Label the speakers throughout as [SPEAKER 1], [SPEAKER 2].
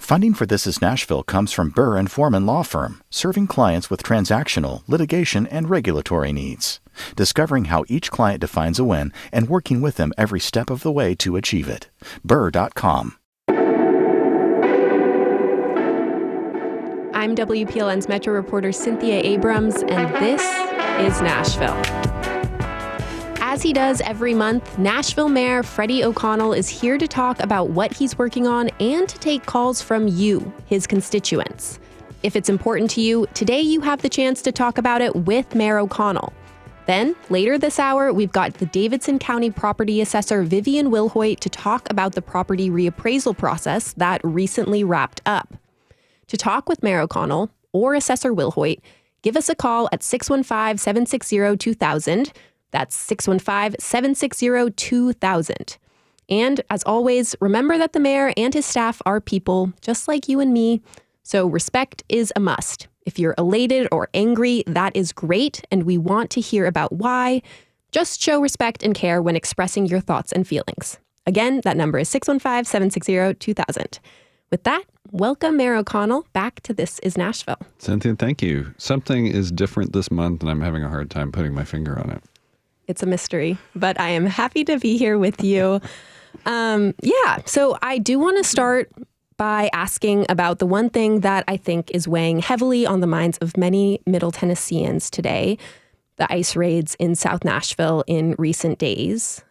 [SPEAKER 1] Funding for This Is Nashville comes from Burr and Foreman Law Firm, serving clients with transactional, litigation, and regulatory needs. Discovering how each client defines a win and working with them every step of the way to achieve it. Burr.com.
[SPEAKER 2] I'm WPLN's Metro reporter Cynthia Abrams, and this is Nashville. As he does every month, Nashville Mayor Freddie O'Connell is here to talk about what he's working on and to take calls from you, his constituents. If it's important to you, today you have the chance to talk about it with Mayor O'Connell. Then, later this hour, we've got the Davidson County Property Assessor Vivian Wilhoite to talk about the property reappraisal process that recently wrapped up. To talk with Mayor O'Connell or Assessor Wilhoite, give us a call at 615-760-2000. That's 615-760-2000. And as always, remember that the mayor and his staff are people just like you and me, so respect is a must. If you're elated or angry, that is great, and we want to hear about why. Just show respect and care when expressing your thoughts and feelings. Again, that number is 615-760-2000. With that, welcome Mayor O'Connell back to This Is Nashville.
[SPEAKER 3] Cynthia, thank you. Something is different this month, and I'm having a hard time putting my finger on it.
[SPEAKER 2] It's a mystery, but I am happy to be here with you. So I do want to start by asking about the one thing that I think is weighing heavily on the minds of many Middle Tennesseans today, the ICE raids in South Nashville in recent days.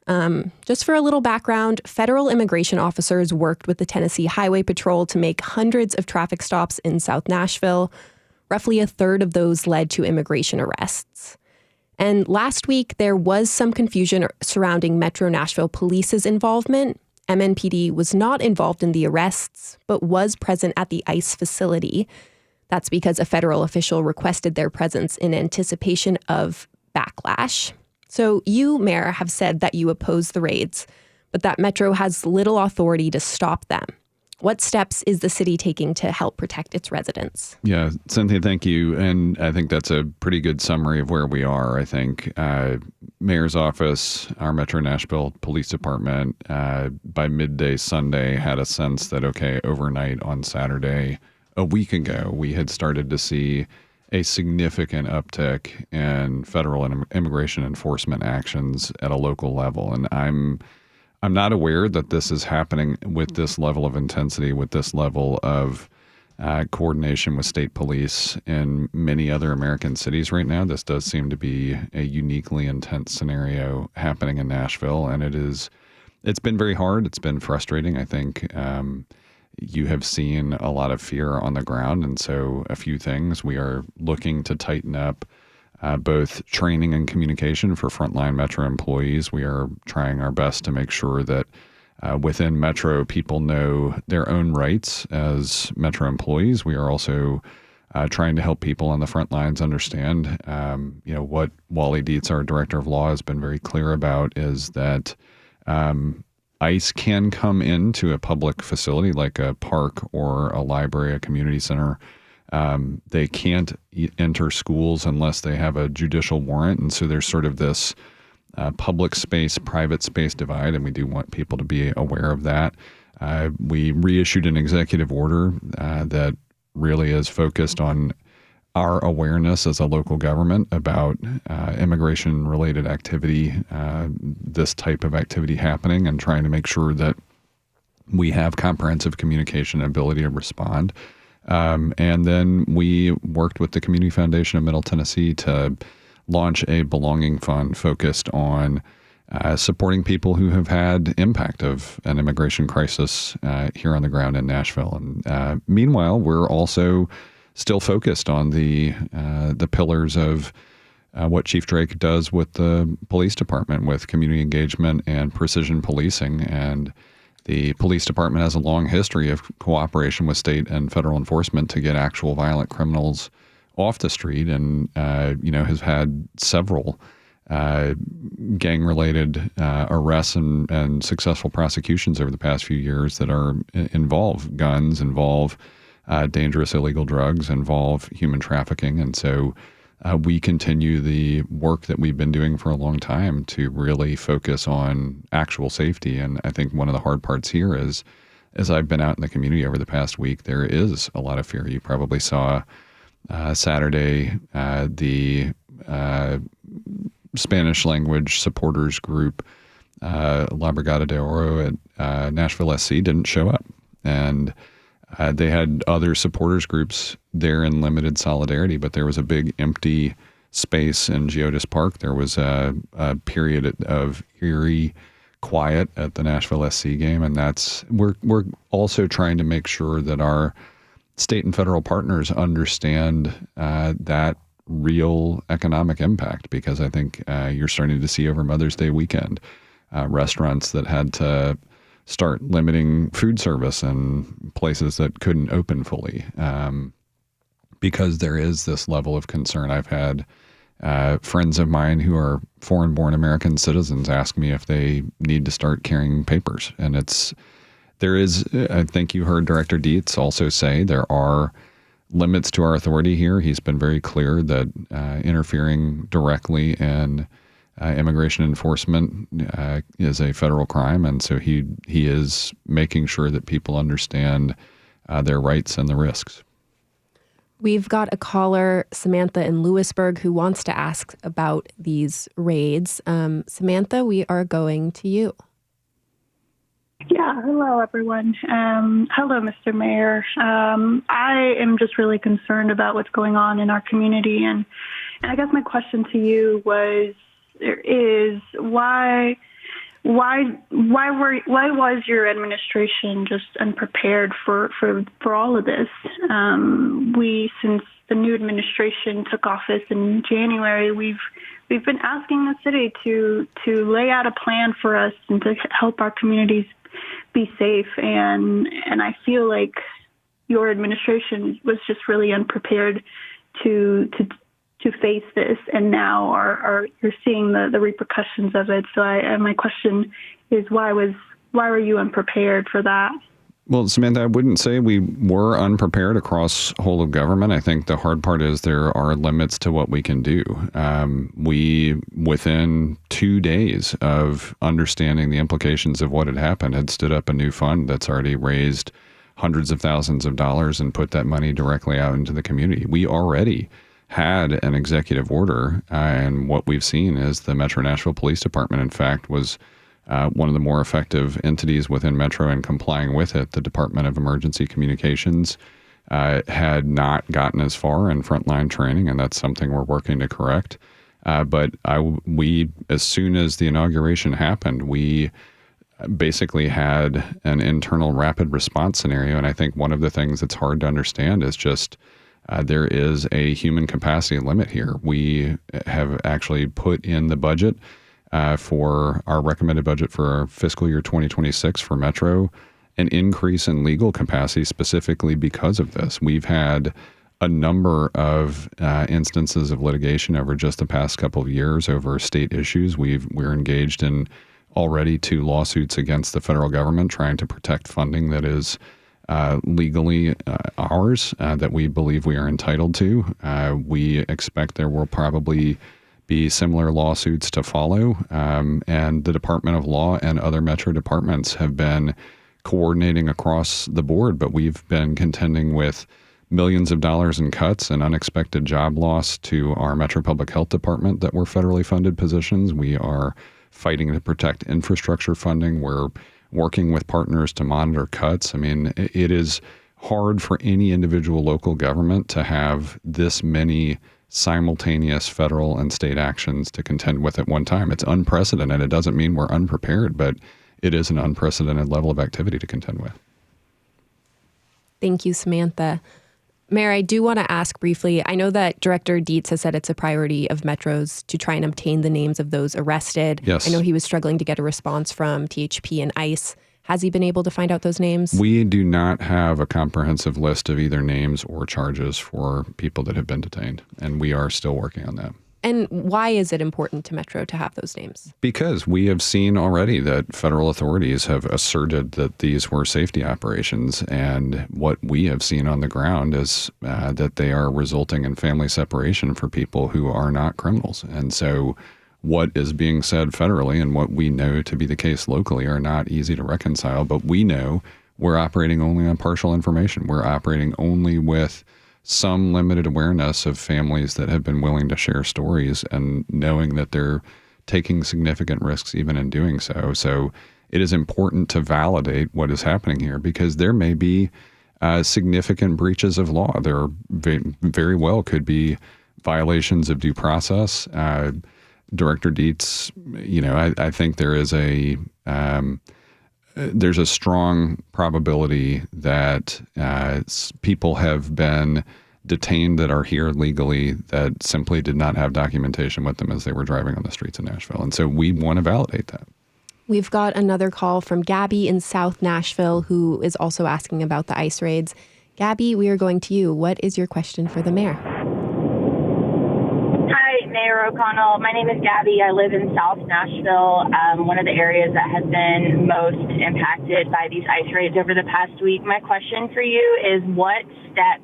[SPEAKER 2] Just for a little background, federal immigration officers worked with the Tennessee Highway Patrol to make hundreds of traffic stops in South Nashville. Roughly a third of those led to immigration arrests. And last week, there was some confusion surrounding Metro Nashville Police's involvement. MNPD was not involved in the arrests, but was present at the ICE facility. That's because a federal official requested their presence in anticipation of backlash. So you, Mayor, have said that you oppose the raids, but that Metro has little authority to stop them. What steps is the city taking to help protect its residents? Yeah,
[SPEAKER 3] Cynthia, thank you. And I think that's a pretty good summary of where we are. I think Mayor's office, our Metro Nashville Police Department, by midday Sunday had a sense that, okay, overnight on Saturday, a week ago, we had started to see a significant uptick in federal and immigration enforcement actions at a local level. And I'm not aware that this is happening with this level of intensity, with this level of coordination with state police in many other American cities right now. This does seem to be a uniquely intense scenario happening in Nashville, and it's been very hard. It's been frustrating. I think you have seen a lot of fear on the ground, and so a few things. We are looking to tighten up both training and communication for frontline Metro employees. We are trying our best to make sure that within Metro, people know their own rights as Metro employees. We are also trying to help people on the front lines understand, what Wally Dietz, our director of law, has been very clear about is that ICE can come into a public facility like a park or a library, a community center. They can't enter schools unless they have a judicial warrant. And so there's sort of this public space, private space divide, and we do want people to be aware of that. We reissued an executive order that really is focused on our awareness as a local government about immigration-related activity, this type of activity happening, and trying to make sure that we have comprehensive communication and ability to respond. And then we worked with the Community Foundation of Middle Tennessee to launch a belonging fund focused on supporting people who have had impact of an immigration crisis here on the ground in Nashville. And meanwhile, we're also still focused on the pillars of what Chief Drake does with the police department, with community engagement and precision policing. And the police department has a long history of cooperation with state and federal enforcement to get actual violent criminals off the street, and has had several gang-related arrests and successful prosecutions over the past few years that involve guns, involve dangerous illegal drugs, involve human trafficking. And so we continue the work that we've been doing for a long time to really focus on actual safety. And I think one of the hard parts here is as I've been out in the community over the past week, there is a lot of fear. You probably saw Saturday the Spanish language supporters group, La Brigada de Oro at Nashville SC didn't show up. And they had other supporters groups there in limited solidarity, but there was a big empty space in Geodis Park. There was a period of eerie quiet at the Nashville SC game, and we're also trying to make sure that our state and federal partners understand that real economic impact, because I think you're starting to see over Mother's Day weekend restaurants that had to start limiting food service and places that couldn't open fully because there is this level of concern. I've had friends of mine who are foreign-born American citizens ask me if they need to start carrying papers. And I think you heard Director Dietz also say there are limits to our authority here. He's been very clear that interfering directly in immigration enforcement is a federal crime. And so he is making sure that people understand their rights and the risks.
[SPEAKER 2] We've got a caller, Samantha in Lewisburg, who wants to ask about these raids. Samantha, we are going to you.
[SPEAKER 4] Yeah, hello, everyone. Hello, Mr. Mayor. I am just really concerned about what's going on in our community. And I guess my question to you is why was your administration just unprepared for all of this? Since the new administration took office in January, we've been asking the city to lay out a plan for us and to help our communities be safe. And I feel like your administration was just really unprepared to face this, and now you're seeing the repercussions of it. So my question is, why were you unprepared for that?
[SPEAKER 3] Well, Samantha, I wouldn't say we were unprepared across whole of government. I think the hard part is there are limits to what we can do. We, within 2 days of understanding the implications of what had happened, had stood up a new fund that's already raised hundreds of thousands of dollars and put that money directly out into the community. We already had an executive order, and what we've seen is the Metro Nashville Police Department, in fact, was one of the more effective entities within Metro in complying with it. The Department of Emergency Communications had not gotten as far in frontline training, and that's something we're working to correct. But we, as soon as the inauguration happened, we basically had an internal rapid response scenario. And I think one of the things that's hard to understand is just there is a human capacity limit here. We have actually put in the budget for our recommended budget for our fiscal year 2026 for Metro an increase in legal capacity specifically because of this. We've had a number of instances of litigation over just the past couple of years over state issues. We're engaged in already 2 lawsuits against the federal government trying to protect funding that is legally ours, that we believe we are entitled to. We expect there will probably be similar lawsuits to follow. And the Department of Law and other Metro departments have been coordinating across the board, but we've been contending with millions of dollars in cuts and unexpected job loss to our Metro Public Health Department that were federally funded positions. We are fighting to protect infrastructure funding. We're working with partners to monitor cuts. I mean, it is hard for any individual local government to have this many simultaneous federal and state actions to contend with at one time. It's unprecedented. It doesn't mean we're unprepared, but it is an unprecedented level of activity to contend with.
[SPEAKER 2] Thank you, Samantha. Mayor, I do want to ask briefly, I know that Director Dietz has said it's a priority of Metro's to try and obtain the names of those arrested.
[SPEAKER 3] Yes.
[SPEAKER 2] I know he was struggling to get a response from THP and ICE. Has he been able to find out those names?
[SPEAKER 3] We do not have a comprehensive list of either names or charges for people that have been detained, and we are still working on that.
[SPEAKER 2] And why is it important to Metro to have those names?
[SPEAKER 3] Because we have seen already that federal authorities have asserted that these were safety operations, and what we have seen on the ground is that they are resulting in family separation for people who are not criminals. And so what is being said federally and what we know to be the case locally are not easy to reconcile, but we know we're operating only on partial information. We're operating only with some limited awareness of families that have been willing to share stories and knowing that they're taking significant risks even in doing so. So it is important to validate what is happening here because there may be significant breaches of law. There very well could be violations of due process. Director Dietz, I think there's a strong probability that people have been detained that are here legally that simply did not have documentation with them as they were driving on the streets of Nashville. And so we want to validate that.
[SPEAKER 2] We've got another call from Gabby in South Nashville, who is also asking about the ICE raids. Gabby, we are going to you. What is your question for the mayor?
[SPEAKER 5] Hi, Mayor O'Connell. My name is Gabby. I live in South Nashville, one of the areas that has been most impacted by these ICE raids over the past week. My question for you is, what steps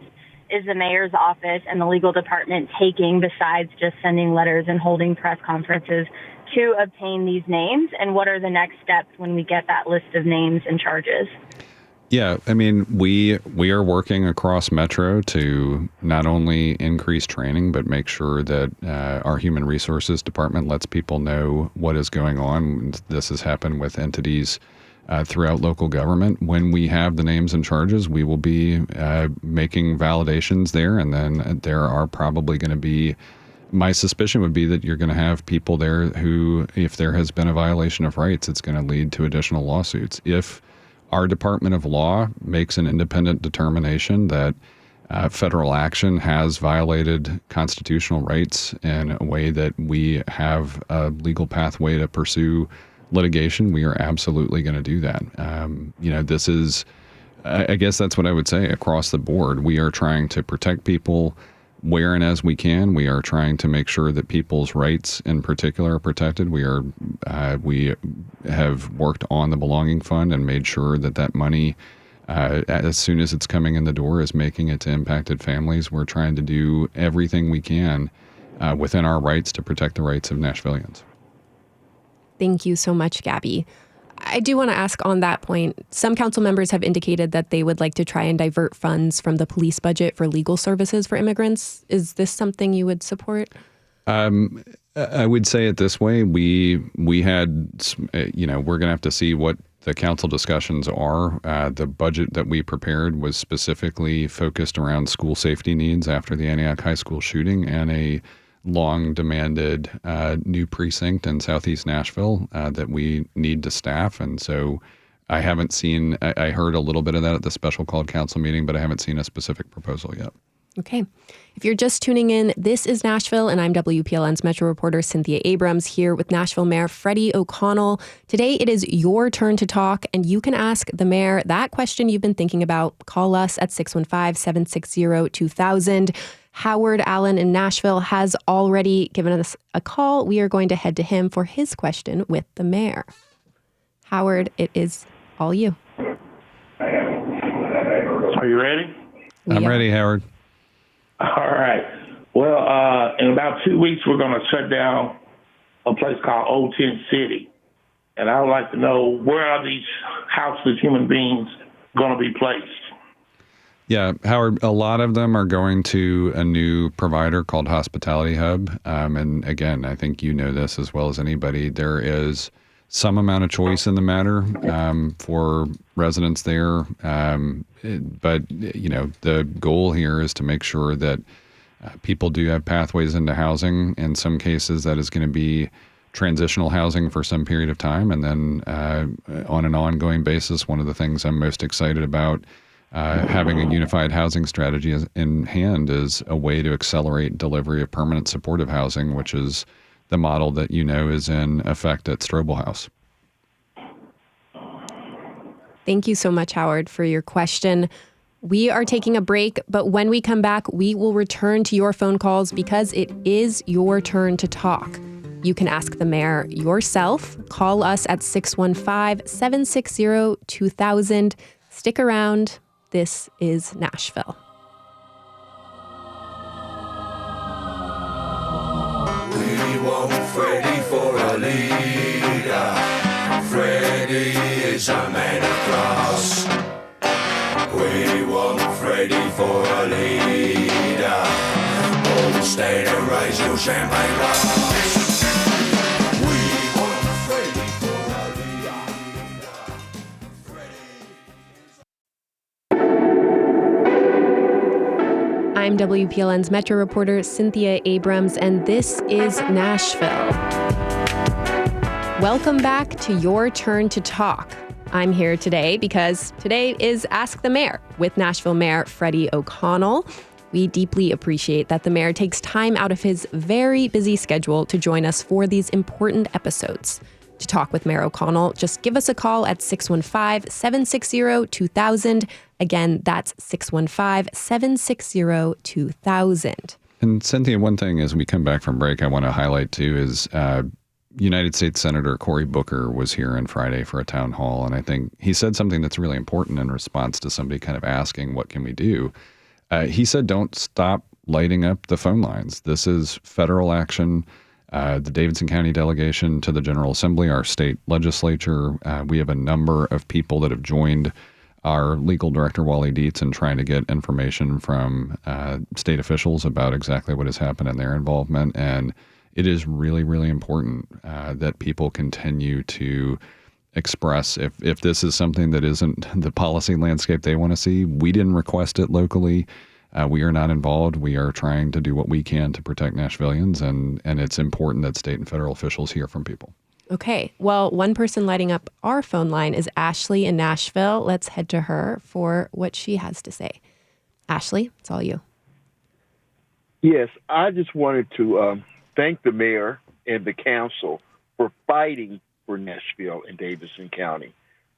[SPEAKER 5] is the mayor's office and the legal department taking besides just sending letters and holding press conferences to obtain these names? And what are the next steps when we get that list of names and charges?
[SPEAKER 3] Yeah, I mean, we are working across Metro to not only increase training, but make sure that our human resources department lets people know what is going on. This has happened with entities throughout local government. When we have the names and charges, we will be making validations there. And then there are probably going to be, my suspicion would be that you're going to have people there who, if there has been a violation of rights, it's going to lead to additional lawsuits. If our Department of Law makes an independent determination that federal action has violated constitutional rights in a way that we have a legal pathway to pursue litigation, we are absolutely going to do that. This is, I guess that's what I would say across the board. We are trying to protect people where and as we can. We are trying to make sure that people's rights in particular are protected. We have worked on the belonging fund and made sure that money, as soon as it's coming in the door, is making it to impacted families. We're trying to do everything we can within our rights to protect the rights of Nashvillians.
[SPEAKER 2] Thank you so much, Gabby. I do want to ask on that point, some council members have indicated that they would like to try and divert funds from the police budget for legal services for immigrants. Is this something you would support?
[SPEAKER 3] I would say it this way. We had, we're going to have to see what the council discussions are. The budget that we prepared was specifically focused around school safety needs after the Antioch High School shooting and a long-demanded new precinct in Southeast Nashville that we need to staff. And so I haven't seen, I heard a little bit of that at the special called council meeting, but I haven't seen a specific proposal yet.
[SPEAKER 2] Okay. If you're just tuning in, this is Nashville, and I'm WPLN's Metro reporter Cynthia Abrams here with Nashville Mayor Freddie O'Connell. Today, it is your turn to talk, and you can ask the mayor that question you've been thinking about. Call us at 615-760-2000. Howard Allen in Nashville has already given us a call. We are going to head to him for his question with the mayor. Howard, it is all you.
[SPEAKER 6] Are you ready?
[SPEAKER 3] I'm ready, Howard.
[SPEAKER 6] All right. Well, in about 2 weeks, we're going to shut down a place called Old Tent City. And I would like to know, where are these houseless human beings going to be placed?
[SPEAKER 3] Yeah, Howard, a lot of them are going to a new provider called Hospitality Hub. And again, I think you know this as well as anybody. There is some amount of choice in the matter for residents there. But, the goal here is to make sure that people do have pathways into housing. In some cases, that is going to be transitional housing for some period of time. And then on an ongoing basis, one of the things I'm most excited about having a unified housing strategy in hand is a way to accelerate delivery of permanent supportive housing, which is the model that is in effect at Strobel House.
[SPEAKER 2] Thank you so much, Howard, for your question. We are taking a break, but when we come back, we will return to your phone calls because it is your turn to talk. You can ask the mayor yourself. Call us at 615-760-2000. Stick around. This is Nashville.
[SPEAKER 7] We want Freddie for a leader. Freddie is a man of class. for a leader. Oh, stay to raise your champagne glass. We want Freddie for a leader.
[SPEAKER 2] I'm WPLN's Metro reporter Cynthia Abrams, and this is Nashville. Welcome back to Your Turn to Talk. I'm here today because today is Ask the Mayor with Nashville Mayor Freddie O'Connell. We deeply appreciate that the mayor takes time out of his very busy schedule to join us for these important episodes. To talk with Mayor O'Connell, just give us a call at 615-760-2000. Again, that's 615-760-2000.
[SPEAKER 3] And Cynthia, one thing as we come back from break, I want to highlight too is United States Senator Cory Booker was here on Friday for a town hall. And I think he said something that's really important in response to somebody kind of asking, what can we do? He said, don't stop lighting up the phone lines. This is federal action. The Davidson County delegation to the General Assembly, our state legislature, we have a number of people that have joined our legal director, Wally Dietz, in trying to get information from state officials about exactly what has happened and their involvement. And it is really, really important that people continue to express if this is something that isn't the policy landscape they want to see. We didn't request it locally. We are not involved. We are trying to do what we can to protect Nashvillians, and it's important that state and federal officials hear from people.
[SPEAKER 2] Okay, well, one person lighting up our phone line is Ashley in Nashville. Let's head to her for what she has to say. Ashley, it's all you.
[SPEAKER 8] Yes, I just wanted to thank the mayor and the council for fighting for Nashville and Davidson County,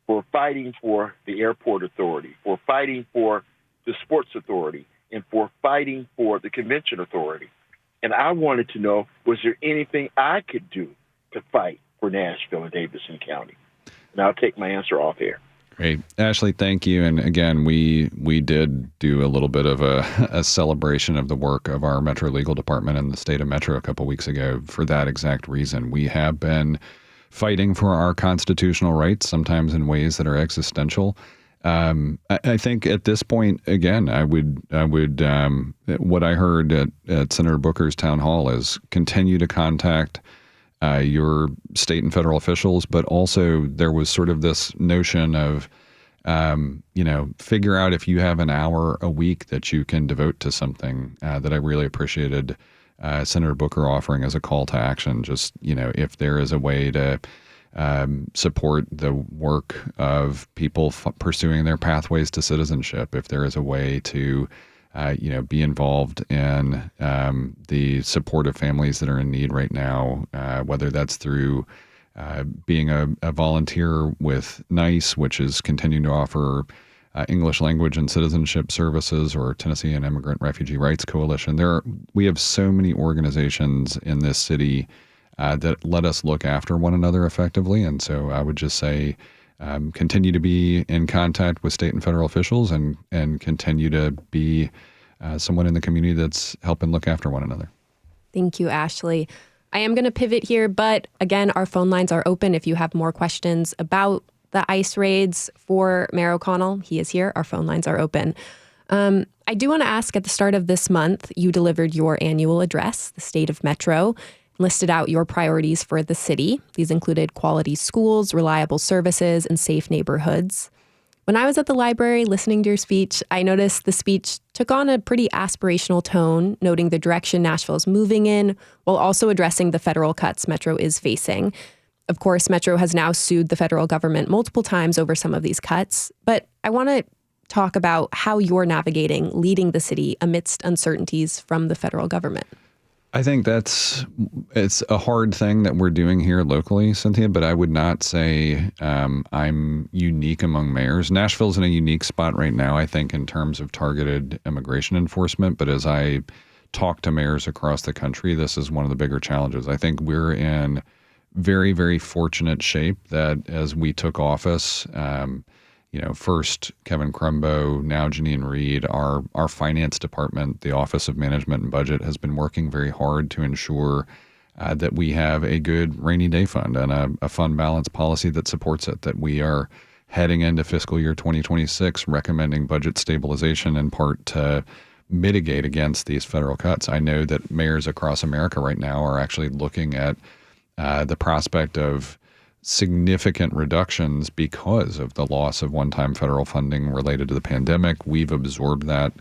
[SPEAKER 8] for fighting for the airport authority, for fighting for the sports authority, and for fighting for the convention authority. And I wanted to know, was there anything I could do to fight for Nashville and Davidson County? And I'll take my answer off here.
[SPEAKER 3] Great. Ashley, thank you. And again, we did do a little bit of a celebration of the work of our Metro Legal Department in the state of Metro a couple weeks ago for that exact reason. We have been fighting for our constitutional rights, sometimes in ways that are existential. I think at this point, again, I would what I heard at Senator Booker's town hall is continue to contact your state and federal officials, but also there was sort of this notion of, figure out if you have an hour a week that you can devote to something that I really appreciated Senator Booker offering as a call to action. Just, if there is a way to support the work of people pursuing their pathways to citizenship, if there is a way to be involved in the support of families that are in need right now, whether that's through being a volunteer with NICE, which is continuing to offer English language and citizenship services, or Tennessee and Immigrant Refugee Rights Coalition. We have so many organizations in this city that let us look after one another effectively. And so I would just say, continue to be in contact with state and federal officials and continue to be someone in the community that's helping look after one another.
[SPEAKER 2] Thank you, Ashley. I am going to pivot here, but again, our phone lines are open if you have more questions about the ICE raids for Mayor O'Connell. He is here. Our phone lines are open. I do want to ask, at the start of this month, you delivered your annual address, the State of Metro, listed out your priorities for the city. These included quality schools, reliable services, and safe neighborhoods. When I was at the library listening to your speech, I noticed the speech took on a pretty aspirational tone, noting the direction Nashville is moving in, while also addressing the federal cuts Metro is facing. Of course, Metro has now sued the federal government multiple times over some of these cuts, but I want to talk about how you're navigating leading the city amidst uncertainties from the federal government.
[SPEAKER 3] I think it's a hard thing that we're doing here locally, Cynthia, but I would not say I'm unique among mayors. Nashville's in a unique spot right now, I think, in terms of targeted immigration enforcement. But as I talk to mayors across the country, this is one of the bigger challenges. I think we're in very, very fortunate shape that as we took office, first Kevin Crumbo, now Janine Reed, our finance department, the Office of Management and Budget, has been working very hard to ensure that we have a good rainy day fund and a fund balance policy that supports it, that we are heading into fiscal year 2026, recommending budget stabilization in part to mitigate against these federal cuts. I know that mayors across America right now are actually looking at the prospect of significant reductions because of the loss of one-time federal funding related to the pandemic. We've absorbed that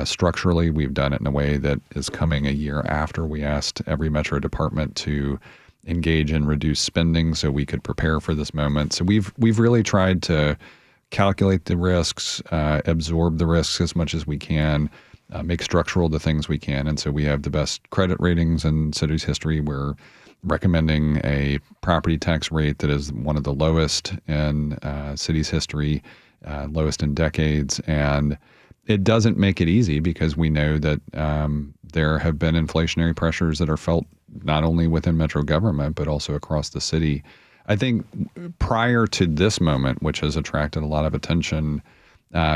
[SPEAKER 3] structurally. We've done it in a way that is coming a year after we asked every metro department to engage in reduced spending so we could prepare for this moment. So we've really tried to calculate the risks, absorb the risks as much as we can, make structural the things we can. And so we have the best credit ratings in city's history. We're recommending a property tax rate that is one of the lowest in city's history, lowest in decades. And it doesn't make it easy because we know that there have been inflationary pressures that are felt not only within metro government, but also across the city. I think prior to this moment, which has attracted a lot of attention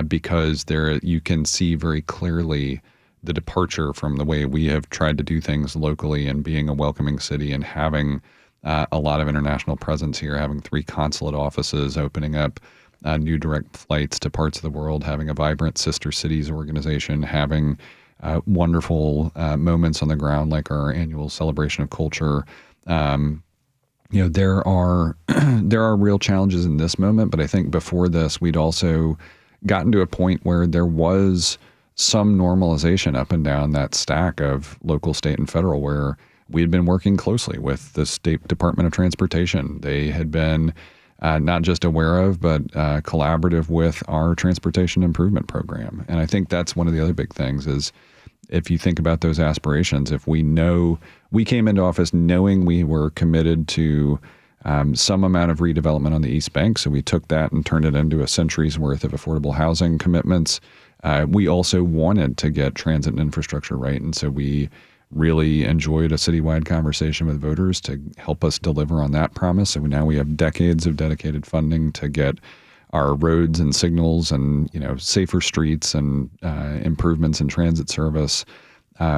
[SPEAKER 3] because you can see very clearly the departure from the way we have tried to do things locally and being a welcoming city and having a lot of international presence here, having 3 consulate offices, opening up new direct flights to parts of the world, having a vibrant sister cities organization, having wonderful moments on the ground like our annual celebration of culture. There are real challenges in this moment, but I think before this, we'd also gotten to a point where there was some normalization up and down that stack of local, state, and federal, where we had been working closely with the State Department of Transportation. They had been not just aware of, but collaborative with our transportation improvement program. And I think that's one of the other big things is if you think about those aspirations, if we came into office knowing we were committed to some amount of redevelopment on the East Bank. So we took that and turned it into a century's worth of affordable housing commitments. We also wanted to get transit and infrastructure right. And so we really enjoyed a citywide conversation with voters to help us deliver on that promise. So now we have decades of dedicated funding to get our roads and signals and safer streets and improvements in transit service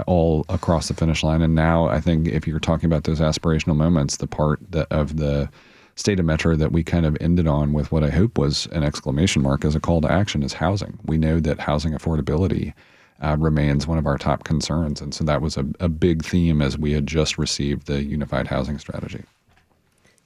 [SPEAKER 3] all across the finish line. And now I think if you're talking about those aspirational moments, the part of the state of Metro that we kind of ended on with what I hope was an exclamation mark as a call to action is housing. We know that housing affordability remains one of our top concerns. And so that was a big theme as we had just received the Unified Housing Strategy.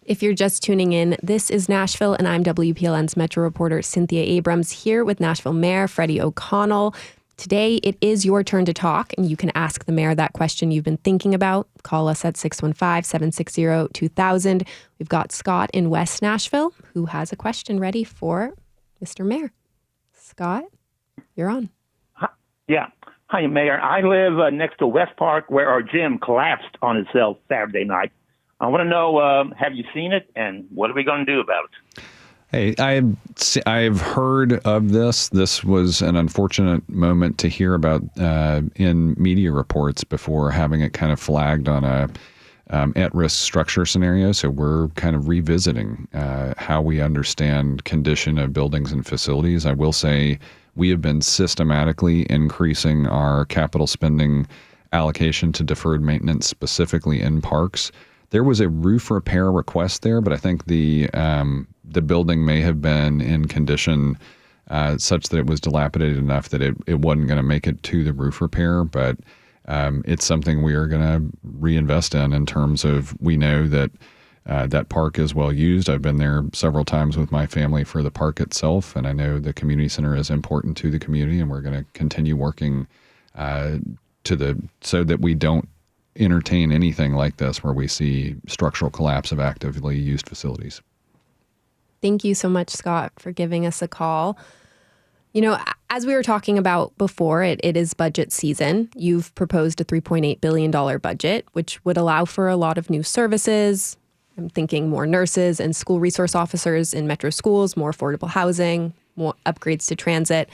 [SPEAKER 2] If you're just tuning in, this is Nashville, and I'm WPLN's Metro reporter Cynthia Abrams here with Nashville Mayor Freddie O'Connell. Today, it is your turn to talk, and you can ask the mayor that question you've been thinking about. Call us at 615-760-2000. We've got Scott in West Nashville who has a question ready for Mr. Mayor. Scott, you're on.
[SPEAKER 9] Yeah. Hi, Mayor. I live next to West Park where our gym collapsed on itself Saturday night. I want to know, have you seen it, and what are we going to do about it?
[SPEAKER 3] Hey, I've heard of this. This was an unfortunate moment to hear about in media reports before having it kind of flagged on a at-risk structure scenario. So we're kind of revisiting how we understand condition of buildings and facilities. I will say we have been systematically increasing our capital spending allocation to deferred maintenance, specifically in parks. There was a roof repair request there, but I think the building may have been in condition such that it was dilapidated enough that it wasn't going to make it to the roof repair. But it's something we are going to reinvest in terms of, we know that that park is well used. I've been there several times with my family for the park itself, and I know the community center is important to the community, and we're going to continue working so that we don't entertain anything like this where we see structural collapse of actively used facilities.
[SPEAKER 2] Thank you so much, Scott, for giving us a call. As we were talking about before, it is budget season. You've proposed a $3.8 billion budget, which would allow for a lot of new services. I'm thinking more nurses and school resource officers in metro schools, more affordable housing, more upgrades to transit.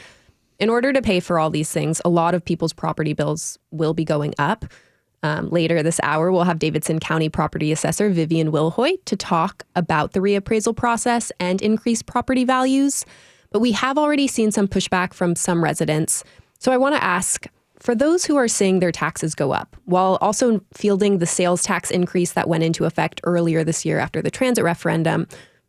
[SPEAKER 2] In order to pay for all these things, a lot of people's property bills will be going up. Later this hour, we'll have Davidson County Property Assessor Vivian Wilhoite to talk about the reappraisal process and increased property values. But we have already seen some pushback from some residents. So I want to ask, for those who are seeing their taxes go up, while also fielding the sales tax increase that went into effect earlier this year after the transit referendum,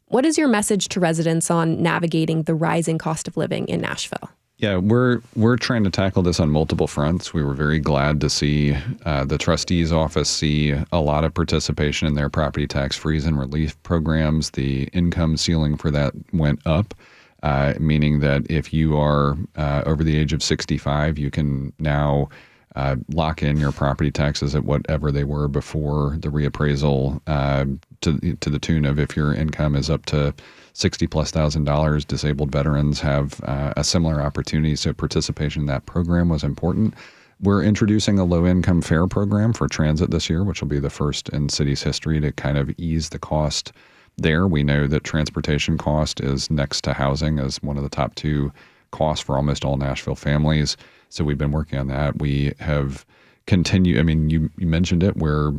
[SPEAKER 2] What is your message to residents on navigating the rising cost of living in Nashville?
[SPEAKER 3] Yeah, we're trying to tackle this on multiple fronts. We were very glad to see the trustee's office see a lot of participation in their property tax freeze and relief programs. The income ceiling for that went up, meaning that if you are over the age of 65, you can now lock in your property taxes at whatever they were before the reappraisal, to the tune of, if your income is up to $60,000+, disabled veterans have a similar opportunity. So participation in that program was important. We're introducing a low-income fare program for transit this year, which will be the first in city's history to kind of ease the cost there. We know that transportation cost is next to housing as one of the top two costs for almost all Nashville families. So we've been working on that. We have continued, I mean, you mentioned it, we're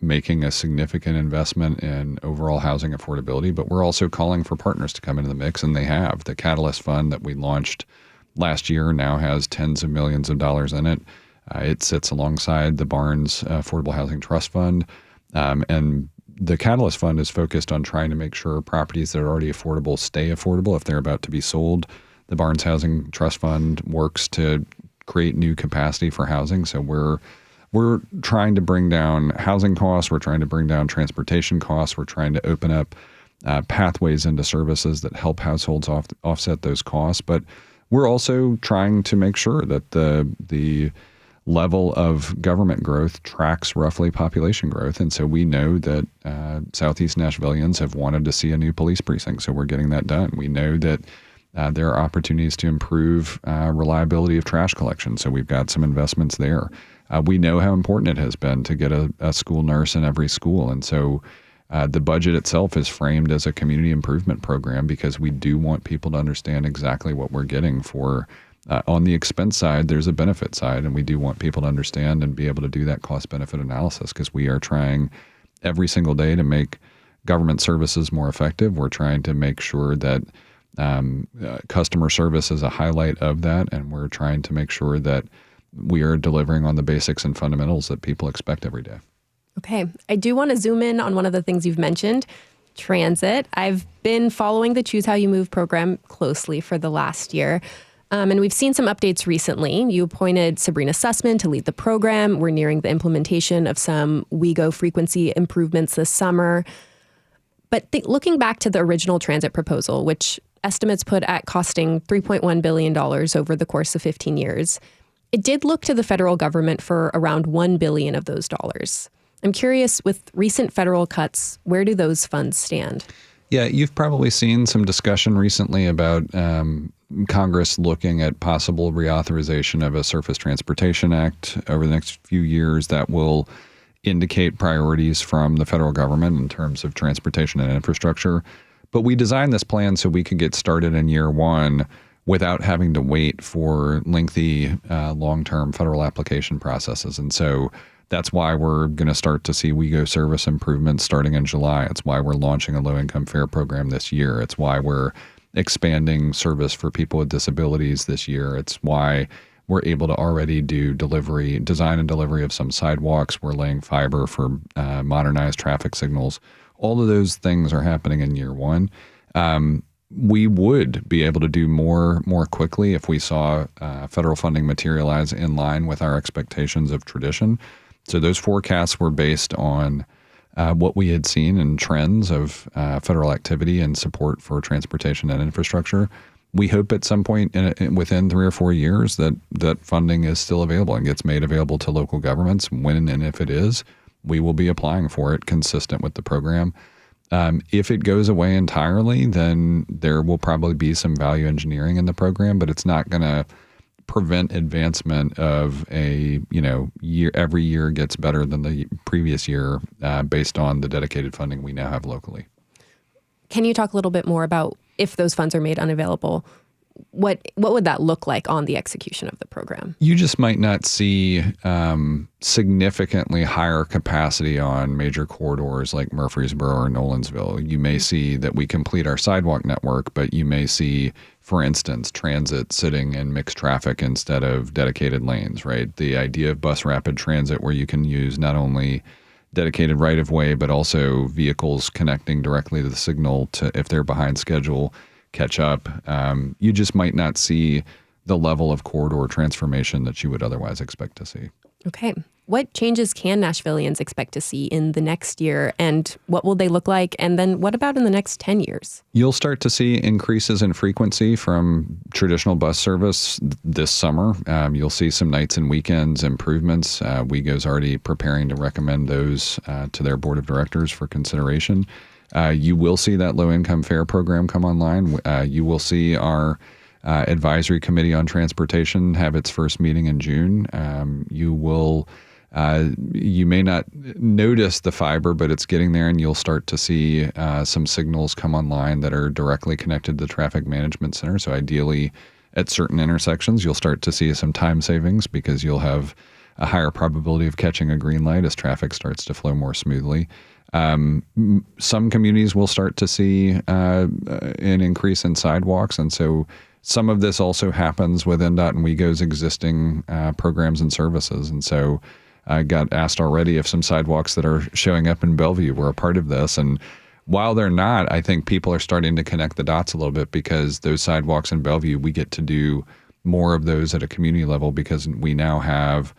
[SPEAKER 3] making a significant investment in overall housing affordability, but we're also calling for partners to come into the mix, and they have. The Catalyst Fund that we launched last year now has tens of millions of dollars in it. It sits alongside the Barnes Affordable Housing Trust Fund. And the Catalyst Fund is focused on trying to make sure properties that are already affordable stay affordable if they're about to be sold. The Barnes Housing Trust Fund works to create new capacity for housing. So we're trying to bring down housing costs. We're trying to bring down transportation costs. We're trying to open up pathways into services that help households offset those costs. But we're also trying to make sure that the level of government growth tracks roughly population growth. And so we know that Southeast Nashvillians have wanted to see a new police precinct. So we're getting that done. We know that there are opportunities to improve reliability of trash collection. So we've got some investments there. We know how important it has been to get a school nurse in every school. And so the budget itself is framed as a community improvement program because we do want people to understand exactly what we're getting for. On the expense side, there's a benefit side, and we do want people to understand and be able to do that cost-benefit analysis because we are trying every single day to make government services more effective. We're trying to make sure that customer service is a highlight of that, and we're trying to make sure that we are delivering on the basics and fundamentals that people expect every day.
[SPEAKER 2] Okay. I do want to zoom in on one of the things you've mentioned, transit. I've been following the Choose How You Move program closely for the last year, and we've seen some updates recently. You appointed Sabrina Sussman to lead the program. We're nearing the implementation of some WeGo frequency improvements this summer. But looking back to the original transit proposal, which estimates put at costing $3.1 billion over the course of 15 years, it did look to the federal government for around $1 billion of those dollars. I'm curious, with recent federal cuts, where do those funds stand?
[SPEAKER 3] Yeah, you've probably seen some discussion recently about Congress looking at possible reauthorization of a Surface Transportation Act over the next few years that will indicate priorities from the federal government in terms of transportation and infrastructure. But we designed this plan so we could get started in year one without having to wait for lengthy long-term federal application processes. And so that's why we're going to start to see WeGo service improvements starting in July. It's why we're launching a low-income fare program this year. It's why we're expanding service for people with disabilities this year. It's why we're able to already do design and delivery of some sidewalks. We're laying fiber for modernized traffic signals. All of those things are happening in year one. We would be able to do more quickly if we saw federal funding materialize in line with our expectations of tradition. So those forecasts were based on what we had seen in trends of federal activity and support for transportation and infrastructure. We hope at some point within 3 or 4 years that funding is still available and gets made available to local governments. When and if it is, we will be applying for it consistent with the program. If it goes away entirely, then there will probably be some value engineering in the program, but it's not going to prevent advancement of year. Every year gets better than the previous year based on the dedicated funding we now have locally.
[SPEAKER 2] Can you talk a little bit more about if those funds are made unavailable? What would that look like on the execution of the program?
[SPEAKER 3] You just might not see significantly higher capacity on major corridors like Murfreesboro or Nolensville. You may see that we complete our sidewalk network, but you may see, for instance, transit sitting in mixed traffic instead of dedicated lanes, right? The idea of bus rapid transit where you can use not only dedicated right of way, but also vehicles connecting directly to the signal to, if they're behind schedule, catch up. You just might not see the level of corridor transformation that you would otherwise expect to see.
[SPEAKER 2] Okay. What changes can Nashvillians expect to see in the next year, and what will they look like? And then what about in the next 10 years?
[SPEAKER 3] You'll start to see increases in frequency from traditional bus service this summer. You'll see some nights and weekends improvements. WeGo's already preparing to recommend those to their board of directors for consideration. You will see that low-income fare program come online. You will see our advisory committee on transportation have its first meeting in June. You may not notice the fiber, but it's getting there, and you'll start to see some signals come online that are directly connected to the traffic management center. So ideally, at certain intersections, you'll start to see some time savings because you'll have a higher probability of catching a green light as traffic starts to flow more smoothly. Some communities will start to see an increase in sidewalks, and so some of this also happens with NDOT and WeGo's existing programs and services. And so I got asked already if some sidewalks that are showing up in Bellevue were a part of this. And while they're not, I think people are starting to connect the dots a little bit, because those sidewalks in Bellevue, we get to do more of those at a community level because we now have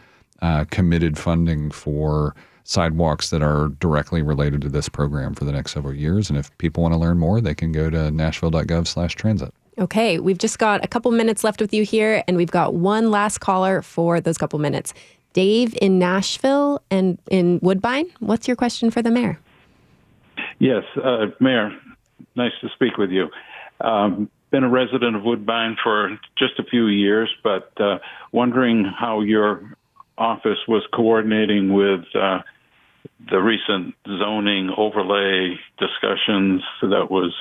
[SPEAKER 3] committed funding for sidewalks that are directly related to this program for the next several years. And if people want to learn more, they can go to nashville.gov/transit.
[SPEAKER 2] Okay, we've just got a couple minutes left with you here, and we've got one last caller for those couple minutes. Dave in Nashville and in Woodbine, what's your question for the mayor?
[SPEAKER 10] Yes, Mayor, nice to speak with you. Been a resident of Woodbine for just a few years, but wondering how your office was coordinating with the recent zoning overlay discussions that was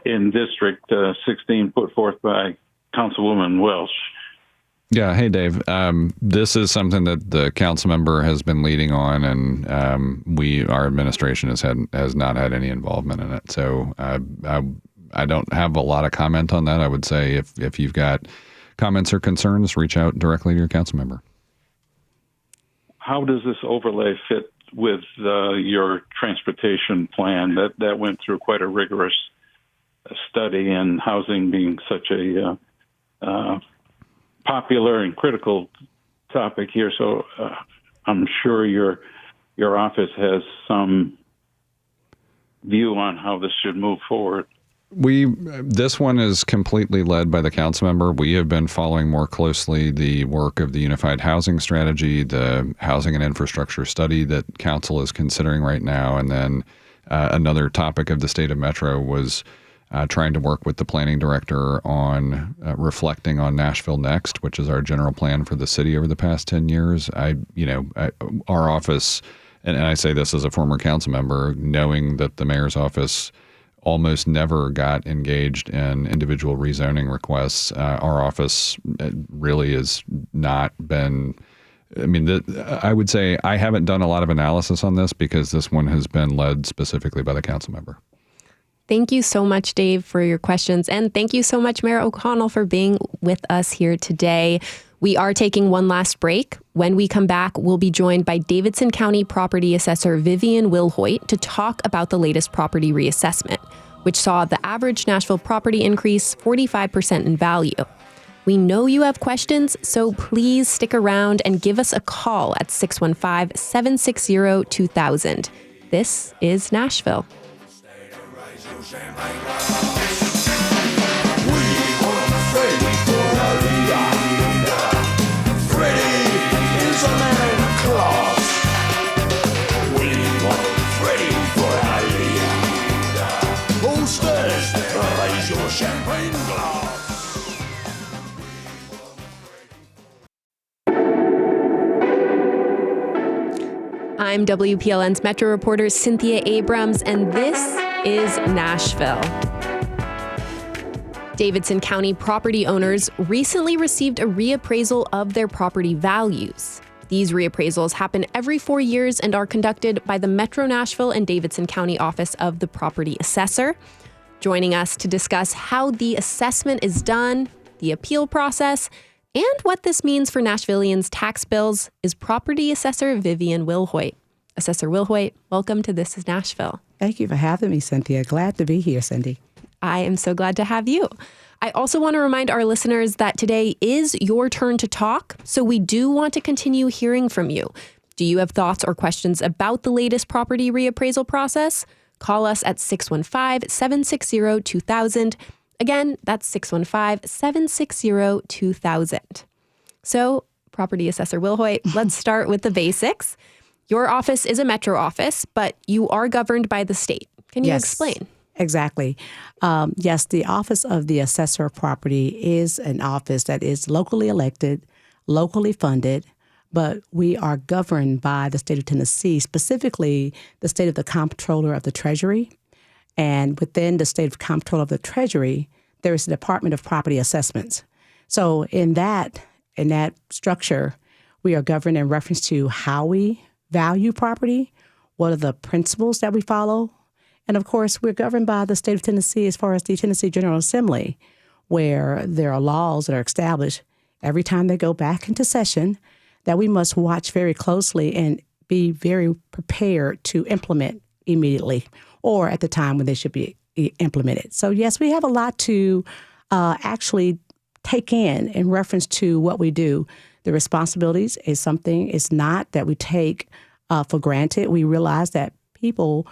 [SPEAKER 10] in District 16 put forth by Councilwoman Welsh.
[SPEAKER 3] Yeah. Hey, Dave. This is something that the council member has been leading on, and our administration has not had any involvement in it. So I don't have a lot of comment on that. I would say if you've got comments or concerns, reach out directly to your council member.
[SPEAKER 10] How does this overlay fit with your transportation plan? That went through quite a rigorous study, and housing being such a popular and critical topic here. So I'm sure your office has some view on how this should move forward. This
[SPEAKER 3] one is completely led by the council member. We have been following more closely the work of the Unified Housing Strategy, the Housing and Infrastructure Study that council is considering right now. And then another topic of the state of Metro was trying to work with the planning director on reflecting on Nashville Next, which is our general plan for the city over the past 10 years. Our office, and I say this as a former council member, knowing that the mayor's office almost never got engaged in individual rezoning requests. Our office really has not been, I would say I haven't done a lot of analysis on this because this one has been led specifically by the council member.
[SPEAKER 2] Thank you so much, Dave, for your questions. And thank you so much, Mayor O'Connell, for being with us here today. We are taking one last break. When we come back, we'll be joined by Davidson County Property Assessor Vivian Wilhoite to talk about the latest property reassessment, which saw the average Nashville property increase 45% in value. We know you have questions, so please stick around and give us a call at 615-760-2000. This is Nashville.
[SPEAKER 7] Champagne glass.
[SPEAKER 2] I'm WPLN's Metro reporter Cynthia Abrams, and this is Nashville. Davidson County property owners recently received a reappraisal of their property values. These reappraisals happen every 4 years and are conducted by the Metro Nashville and Davidson County Office of the Property Assessor. Joining us to discuss how the assessment is done, the appeal process, and what this means for Nashvillians' tax bills is Property Assessor Vivian Wilhoite. Assessor Wilhoite, welcome to This is Nashville.
[SPEAKER 11] Thank you for having me, Cynthia. Glad to be here, Cindy.
[SPEAKER 2] I am so glad to have you. I also want to remind our listeners that today is your turn to talk, so we do want to continue hearing from you. Do you have thoughts or questions about the latest property reappraisal process? Call us at 615-760-2000. Again, that's 615-760-2000. So, Property Assessor Wilhoite, let's start with the basics. Your office is a metro office, but you are governed by the state. Can you explain?
[SPEAKER 11] Exactly. Yes, the Office of the Assessor of Property is an office that is locally elected, locally funded, but we are governed by the state of Tennessee, specifically the state of the Comptroller of the Treasury. And within the state of Comptroller of the Treasury, there is the Department of Property Assessments. So in that structure, we are governed in reference to how we value property, what are the principles that we follow. And of course, we're governed by the state of Tennessee as far as the Tennessee General Assembly, where there are laws that are established every time they go back into session that we must watch very closely and be very prepared to implement immediately or at the time when they should be implemented. So yes, we have a lot to actually take in reference to what we do. The responsibilities is something, it's not that we take for granted. We realize that people,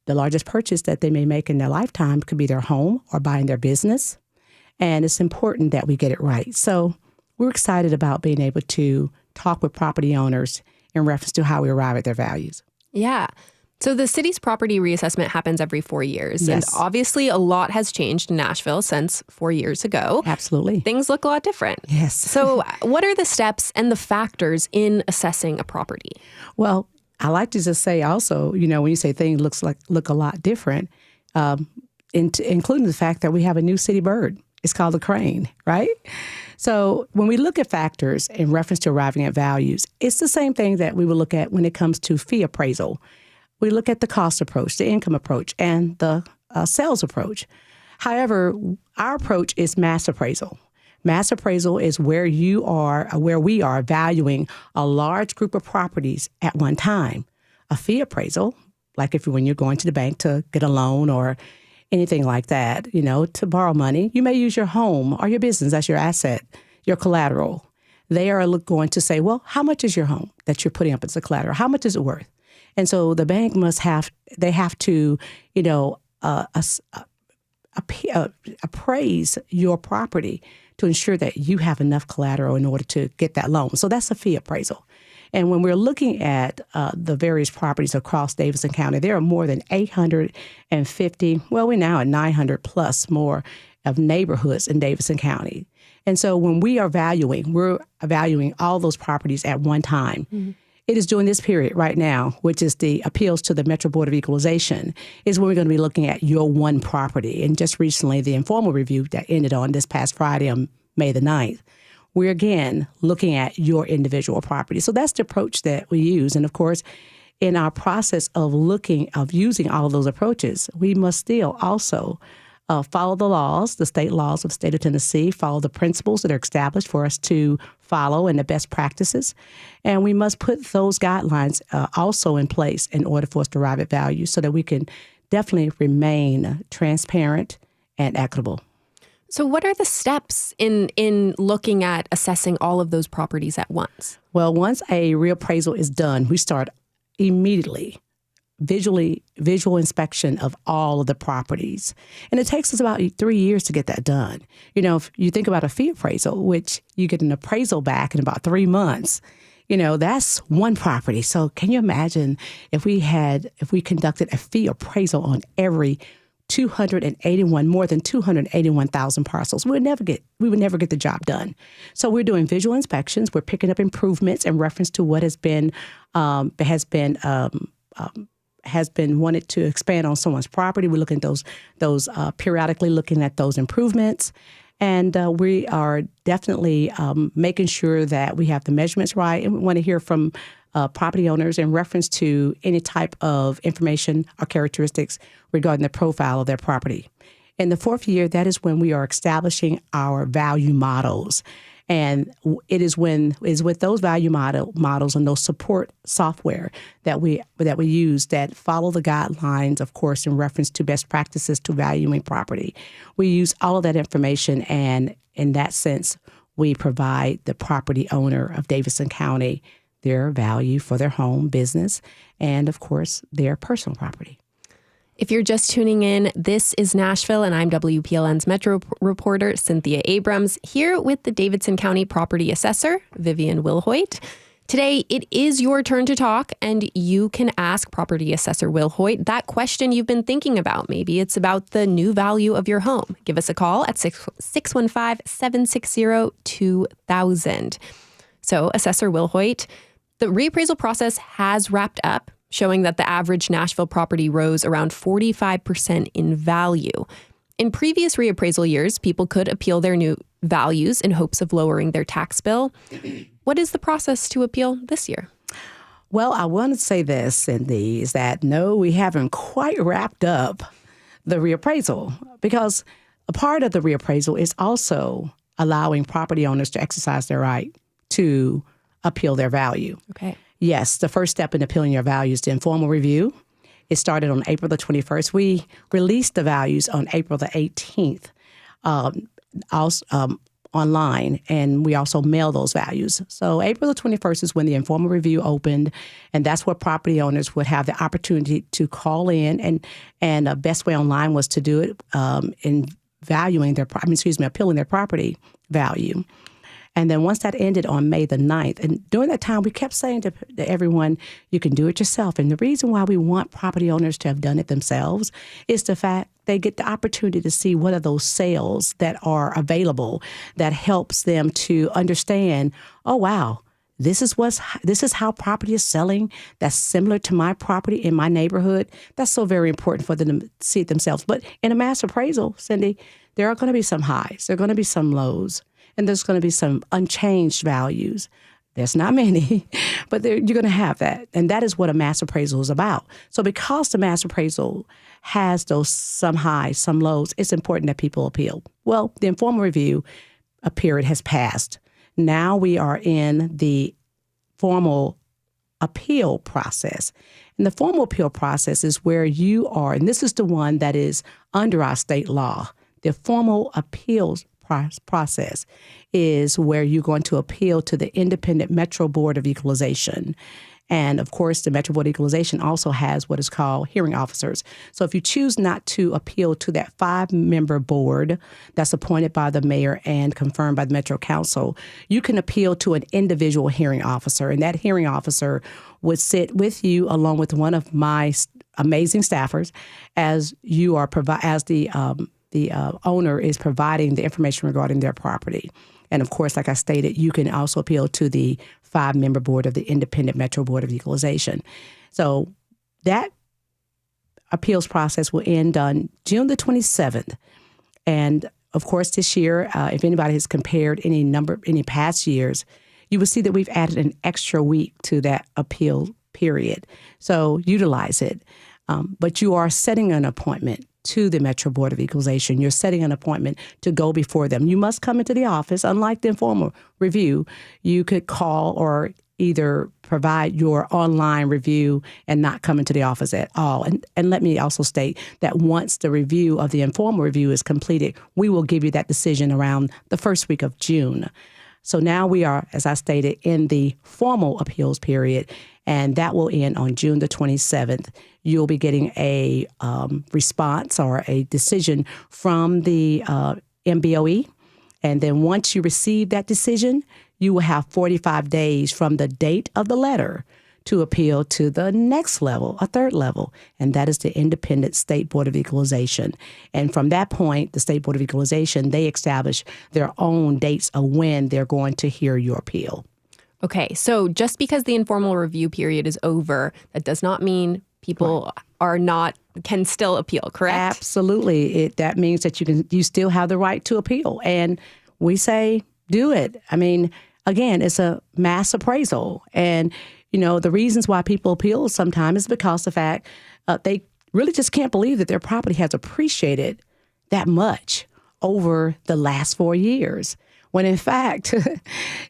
[SPEAKER 11] the largest purchase that they may make in their lifetime could be their home or buying their business. And it's important that we get it right. So we're excited about being able to talk with property owners in reference to how we arrive at their values.
[SPEAKER 2] Yeah. So the city's property reassessment happens every 4 years.
[SPEAKER 11] Yes.
[SPEAKER 2] And obviously a lot has changed in Nashville since 4 years ago.
[SPEAKER 11] Absolutely.
[SPEAKER 2] Things look a lot different.
[SPEAKER 11] Yes.
[SPEAKER 2] So what are the steps and the factors in assessing a property?
[SPEAKER 11] Well, I like to just say also, when you say things look a lot different, including the fact that we have a new city bird. It's called the crane, right? So when we look at factors in reference to arriving at values, it's the same thing that we would look at when it comes to fee appraisal. We look at the cost approach, the income approach, and the sales approach. However, our approach is mass appraisal. Mass appraisal is where we are valuing a large group of properties at one time. A fee appraisal, like when you're going to the bank to get a loan or anything like that, to borrow money, you may use your home or your business as your asset, your collateral. They are going to say, well, how much is your home that you're putting up as a collateral? How much is it worth? And so the bank have to, appraise your property to ensure that you have enough collateral in order to get that loan. So that's a fee appraisal. And when we're looking at the various properties across Davidson County, there are more than 850, well, we're now at 900 plus more of neighborhoods in Davidson County. And so when we're evaluating all those properties at one time. Mm-hmm. It is during this period right now, which is the appeals to the Metro Board of Equalization, is when we're going to be looking at your one property. And just recently, the informal review that ended on this past Friday on May the 9th, we're again looking at your individual property. So that's the approach that we use. And of course, in our process of using all of those approaches, we must still also follow the laws, the state laws of the state of Tennessee, follow the principles that are established for us to follow and the best practices. And we must put those guidelines also in place in order for us to arrive at value so that we can definitely remain transparent and equitable.
[SPEAKER 2] So what are the steps in looking at assessing all of those properties at once?
[SPEAKER 11] Well, once a reappraisal is done, we start immediately visual inspection of all of the properties. And it takes us about 3 years to get that done. If you think about a fee appraisal, which you get an appraisal back in about 3 months, that's one property. So can you imagine if we conducted a fee appraisal on every more than 281,000 parcels, we would never get the job done. So we're doing visual inspections. We're picking up improvements in reference to what has been wanted to expand on someone's property. We're looking at those periodically looking at those improvements. And we are definitely making sure that we have the measurements right. And we want to hear from property owners in reference to any type of information or characteristics regarding the profile of their property. In the fourth year, that is when we are establishing our value models. And it is with those value models and those support software that we use that follow the guidelines, of course, in reference to best practices to valuing property. We use all of that information, and in that sense, we provide the property owner of Davidson County their value for their home, business, and of course, their personal property.
[SPEAKER 2] If you're just tuning in, this is Nashville, and I'm WPLN's Metro reporter, Cynthia Abrams, here with the Davidson County Property Assessor, Vivian Wilhoite. Today, it is your turn to talk, and you can ask Property Assessor Wilhoite that question you've been thinking about. Maybe it's about the new value of your home. Give us a call at 615-760-2000. So, Assessor Wilhoite, the reappraisal process has wrapped up, showing that the average Nashville property rose around 45% in value. In previous reappraisal years, people could appeal their new values in hopes of lowering their tax bill. What is the process to appeal this year?
[SPEAKER 11] Well, I want to say this, Cindy, is that no, we haven't quite wrapped up the reappraisal, because a part of the reappraisal is also allowing property owners to exercise their right to appeal their value.
[SPEAKER 2] Okay.
[SPEAKER 11] Yes, the first step in appealing your value is the informal review. It started on April the 21st. We released the values on April the 18th online, and we also mail those values. So April the 21st is when the informal review opened, and that's where property owners would have the opportunity to call in, and the best way online was to do it in appealing their property value. And then once that ended on May the 9th, and during that time, we kept saying to everyone, you can do it yourself. And the reason why we want property owners to have done it themselves is the fact they get the opportunity to see what are those sales that are available that helps them to understand, oh, wow, this is how property is selling that's similar to my property in my neighborhood. That's so very important for them to see it themselves. But in a mass appraisal, Cindy, there are going to be some highs. There are going to be some lows. And there's going to be some unchanged values. There's not many, but you're going to have that. And that is what a mass appraisal is about. So because the mass appraisal has those some highs, some lows, it's important that people appeal. Well, the informal review period has passed. Now we are in the formal appeal process. And the formal appeal process is where you are, and this is the one that is under our state law. The formal appeals process is where you're going to appeal to the Independent Metro Board of Equalization. And of course, the Metro Board of Equalization also has what is called hearing officers. So if you choose not to appeal to that 5-member board that's appointed by the mayor and confirmed by the Metro Council, you can appeal to an individual hearing officer. And that hearing officer would sit with you along with one of my amazing staffers as you are the owner is providing the information regarding their property. And of course, like I stated, you can also appeal to the 5-member board of the Independent Metro Board of Equalization. So that appeals process will end on June the 27th. And of course, this year, if anybody has compared any past years, you will see that we've added an extra week to that appeal period. So utilize it. But you are setting an appointment to the Metro Board of Equalization. You're setting an appointment to go before them. You must come into the office. Unlike the informal review, you could call or either provide your online review and not come into the office at all. And let me also state that once the review of the informal review is completed, we will give you that decision around the first week of June. So now we are, as I stated, in the formal appeals period, and that will end on June the 27th. You'll be getting a response or a decision from the MBOE. And then once you receive that decision, you will have 45 days from the date of the letter to appeal to the next level, a third level, and that is the Independent State Board of Equalization. And from that point, the State Board of Equalization, they establish their own dates of when they're going to hear your appeal.
[SPEAKER 2] Okay, so just because the informal review period is over, that does not mean people can still appeal, correct?
[SPEAKER 11] Absolutely. That means that you still have the right to appeal. And we say, do it. I mean, again, it's a mass appraisal. And, the reasons why people appeal sometimes is because the fact they really just can't believe that their property has appreciated that much over the last 4 years. When in fact,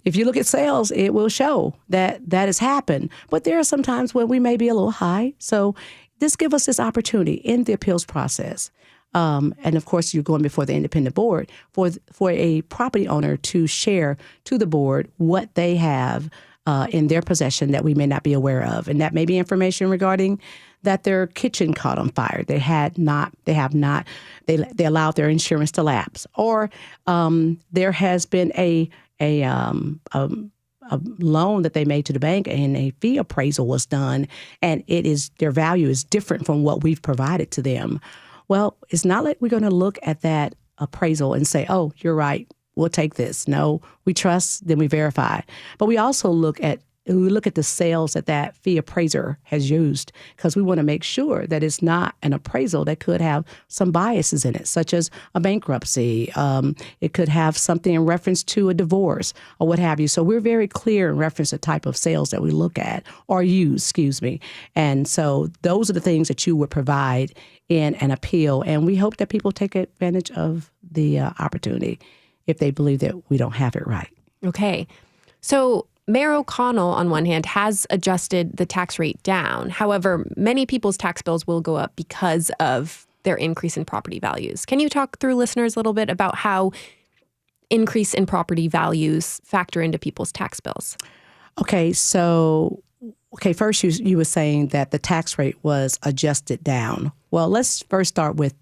[SPEAKER 11] if you look at sales, it will show that has happened. But there are some times when we may be a little high. So this gives us this opportunity in the appeals process. And of course, you're going before the independent board for a property owner to share to the board what they have in their possession that we may not be aware of. And that may be information regarding that their kitchen caught on fire. They allowed their insurance to lapse. Or there has been a loan that they made to the bank and a fee appraisal was done, and their value is different from what we've provided to them. Well, it's not like we're going to look at that appraisal and say, oh, you're right, we'll take this. No, we trust, then we verify. But we also look at the sales that fee appraiser has used, because we want to make sure that it's not an appraisal that could have some biases in it, such as a bankruptcy. It could have something in reference to a divorce or what have you. So we're very clear in reference to the type of sales that we look at or use, And so those are the things that you would provide in an appeal. And we hope that people take advantage of the opportunity if they believe that we don't have it right.
[SPEAKER 2] Okay. So Mayor O'Connell, on one hand, has adjusted the tax rate down. However, many people's tax bills will go up because of their increase in property values. Can you talk through listeners a little bit about how increase in property values factor into people's tax bills?
[SPEAKER 11] Okay, first you were saying that the tax rate was adjusted down. Well, let's first start with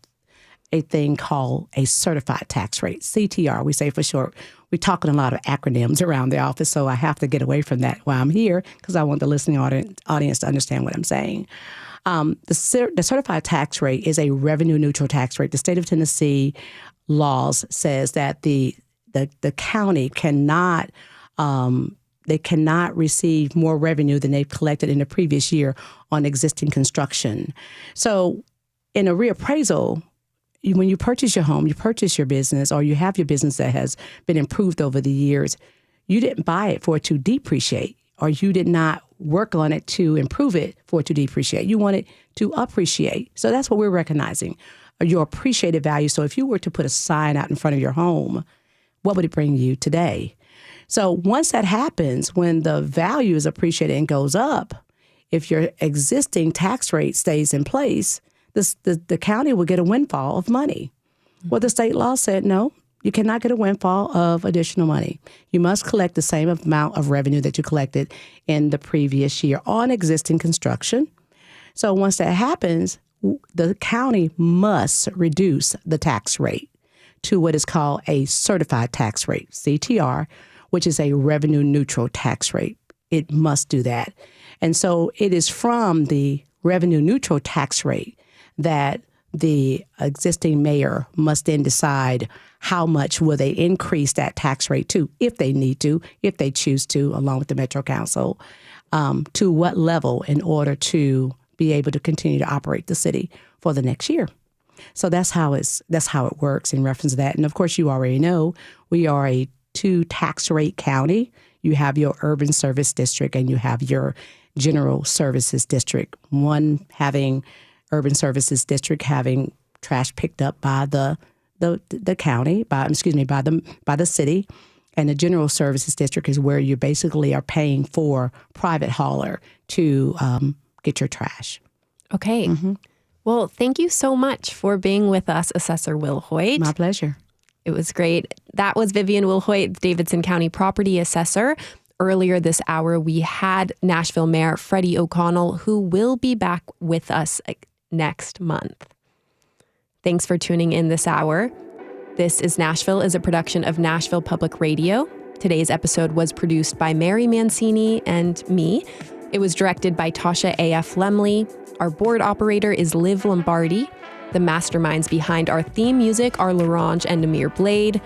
[SPEAKER 11] a thing called a certified tax rate, CTR, we say for short. We're talking a lot of acronyms around the office, so I have to get away from that while I'm here because I want the listening audience to understand what I'm saying. The certified tax rate is a revenue-neutral tax rate. The state of Tennessee laws says that the county cannot receive more revenue than they've collected in the previous year on existing construction. So in a reappraisal, when you purchase your home, you purchase your business, or you have your business that has been improved over the years, you didn't buy it for it to depreciate, or you did not work on it to improve it for it to depreciate. You want it to appreciate. So that's what we're recognizing, your appreciated value. So if you were to put a sign out in front of your home, what would it bring you today? So once that happens, when the value is appreciated and goes up, if your existing tax rate stays in place, the county will get a windfall of money. Well, the state law said, no, you cannot get a windfall of additional money. You must collect the same amount of revenue that you collected in the previous year on existing construction. So once that happens, the county must reduce the tax rate to what is called a certified tax rate, CTR, which is a revenue neutral tax rate. It must do that. And so it is from the revenue neutral tax rate that the existing mayor must then decide how much will they increase that tax rate to, if they need to, if they choose to, along with the Metro Council, to what level in order to be able to continue to operate the city for the next year. So that's how it works in reference to that. And of course, you already know we are a 2 tax rate county. You have your urban service district and you have your general services district. One having urban services district having trash picked up by the county, by the city, and the general services district is where you basically are paying for private hauler to get your trash.
[SPEAKER 2] Okay. Mm-hmm. Well, thank you so much for being with us, Assessor Wilhoite.
[SPEAKER 11] My pleasure.
[SPEAKER 2] It was great. That was Vivian Wilhoite, Davidson County Property Assessor. Earlier this hour, we had Nashville Mayor Freddie O'Connell, who will be back with us next month. Thanks for tuning in this hour. This is Nashville is a production of Nashville Public Radio. Today's episode was produced by Mary Mancini and me. It was directed by Tasha A.F. Lemley. Our board operator is Liv Lombardi. The masterminds behind our theme music are Larange and Amir Blade.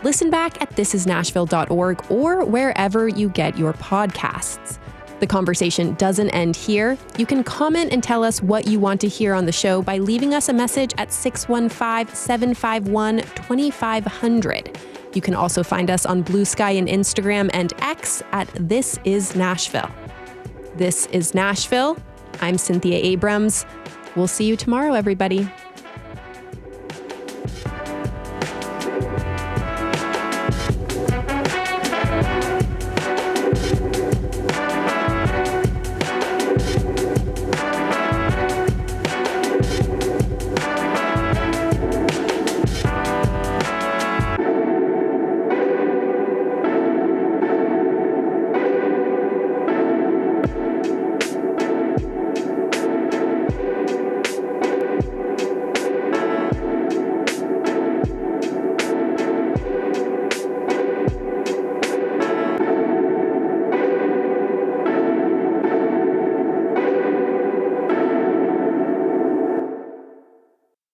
[SPEAKER 2] Listen back at thisisnashville.org or wherever you get your podcasts. The conversation doesn't end here. You can comment and tell us what you want to hear on the show by leaving us a message at 615-751-2500. You can also find us on Blue Sky and Instagram and X at This Is Nashville. This is Nashville. I'm Cynthia Abrams. We'll see you tomorrow, everybody.